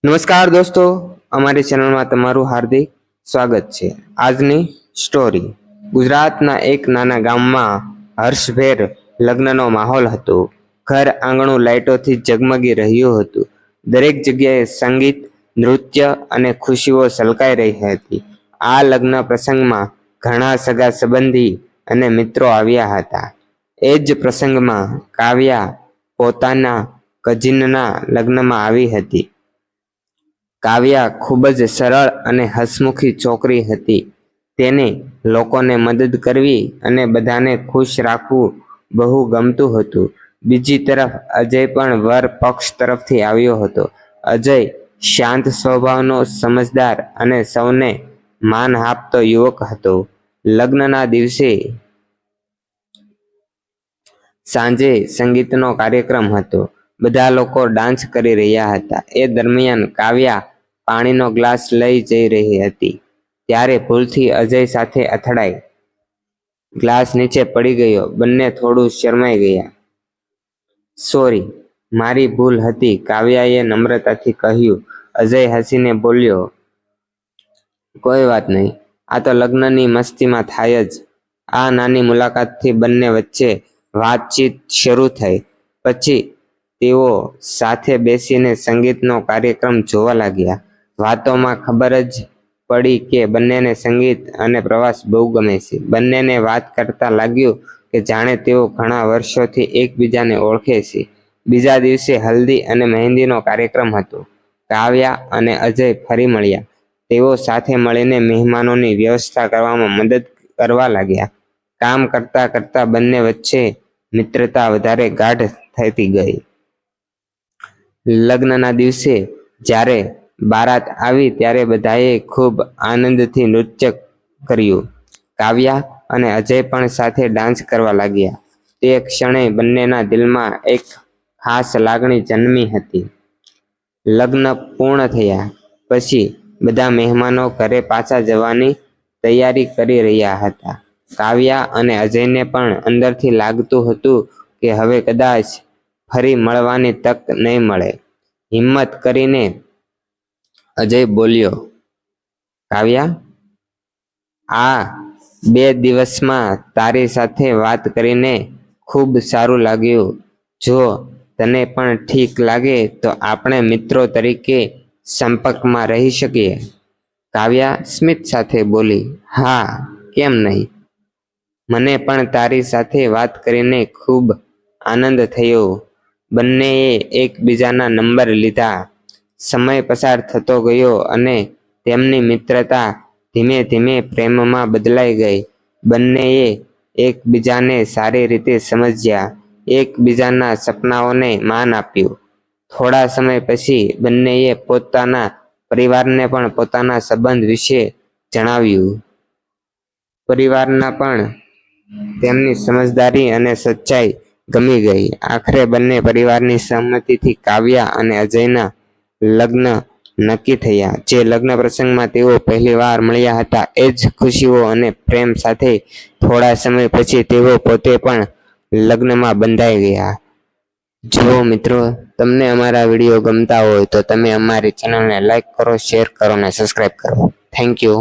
નમસ્કાર દોસ્તો, અમારી ચેનલમાં તમારું હાર્દિક સ્વાગત છે। આજની સ્ટોરી ગુજરાતના એક નાના ગામમાં હર્ષભેર લગ્નનો માહોલ હતો। ઘર આંગણું લાઇટોથી ઝગમગી રહ્યું હતું। દરેક જગ્યાએ સંગીત, નૃત્ય અને ખુશીઓ છલકાઈ રહી હતી। આ લગ્ન પ્રસંગમાં ઘણા સગા સંબંધી અને મિત્રો આવ્યા હતા। એ જ પ્રસંગમાં કાવ્યા પોતાના કઝિનના લગ્નમાં આવી હતી। કાવ્યા ખૂબ જ સરળ અને હસમુખી છોકરી હતી। તેને લોકોને મદદ કરવી અને બધાને ખુશ રાખવું બહુ ગમતું હતું। બીજી તરફ અજય પણ વર પક્ષ તરફથી આવ્યો હતો। અજય શાંત સ્વભાવનો, સમજદાર અને સૌને માન આપતો યુવક હતો। લગ્નના દિવસે સાંજે સંગીતનો કાર્યક્રમ હતો। બધા લોકો ડાન્સ કરી રહ્યા હતા। એ દરમિયાન કાવ્યા પાણીનો ગ્લાસ લઈ જઈ રહી હતી ત્યારે ભૂલથી અજય સાથે અથડાઈ। ગ્લાસ નીચે પડી ગયો। બંને થોડું શરમાઈ ગયા। સોરી, મારી ભૂલ હતી, કાવ્યાએ નમ્રતાથી કહ્યું। અજય હસીને બોલ્યો, કોઈ વાત નહીં, આ તો લગ્નની મસ્તીમાં થાય જ। આ નાની મુલાકાતથી બંને વચ્ચે વાતચીત શરૂ થઈ। પછી તેઓ સાથે બેસીને સંગીતનો કાર્યક્રમ જોવા લાગ્યા। વાતોમાં ખબર જ પડી કે બંનેને સંગીત અને પ્રવાસ બહુ ગમે છે। બંનેને વાત કરતા લાગ્યું કે જાણે તેઓ ઘણા વર્ષોથી એકબીજાને ઓળખે છે। બીજા દિવસે હલ્દી અને મહેંદીનો કાર્યક્રમ હતો। કાવ્યા અને અજય ફરી મળ્યા। તેઓ સાથે મળીને મહેમાનોની વ્યવસ્થા કરવામાં મદદ કરવા લાગ્યા। કામ કરતા કરતા બંને વચ્ચે મિત્રતા વધારે ગાઢ થતી ગઈ। લગ્નના દિવસે જ્યારે બારાત આવી ત્યારે બધાએ ખૂબ આનંદથી નૃત્ય કર્યું। કાવ્યા અને અજય પણ સાથે ડાન્સ કરવા લાગ્યા। તે ક્ષણે બંનેના દિલમાં એક ખાસ લાગણી જન્મી હતી। લગ્ન પૂર્ણ થયા પછી બધા મહેમાનો ઘરે પાછા જવાની તૈયારી કરી રહ્યા હતા। કાવ્યા અને અજયને પણ અંદરથી લાગતું હતું કે હવે કદાચ ફરી મળવાની તક નહીં મળે। હિંમત કરીને અજય બોલ્યો, કાવ્યા, આ 2 દિવસમાં તારી સાથે વાત કરીને ખૂબ સારું લાગ્યું। જો તને પણ ઠીક લાગે તો આપણે મિત્રો તરીકે સંપર્કમાં રહી શકીએ। કાવ્યા સ્મિત સાથે બોલી, હા, કેમ નહીં? મને પણ તારી સાથે વાત કરીને ખૂબ આનંદ થયો। બંનેએ એકબીજાના નંબર લીધા। સમય પસાર થતો ગયો અને તેમની મિત્રતા ધીમે ધીમે પ્રેમમાં બદલાઈ ગઈ। બંનેએ એકબીજાને સારી રીતે સમજ્યા, એકબીજાના સપનાઓને માન આપ્યું। થોડા સમય પછી બંનેએ પોતાના પરિવારને પણ પોતાના સંબંધ વિશે જણાવ્યું। પરિવારના પણ તેમની સમજદારી અને સચ્ચાઈ ગમી ગઈ। આખરે બંને પરિવારની સહમતિથી કાવ્યા અને અજયના લગ્ન નક્કી થયા। જે લગ્ન પ્રસંગમાં તેઓ પહેલી વાર મળ્યા હતા એ જ ખુશીઓ અને પ્રેમ સાથે થોડા સમય પછી તેઓ પોતે પણ લગ્નમાં બંધાઈ ગયા। જો મિત્રો, તમને અમારા વિડીયો ગમતા હોય તો તમે અમારી ચેનલને લાઈક કરો, શેર કરો અને સબસ્ક્રાઈબ કરો। Thank you.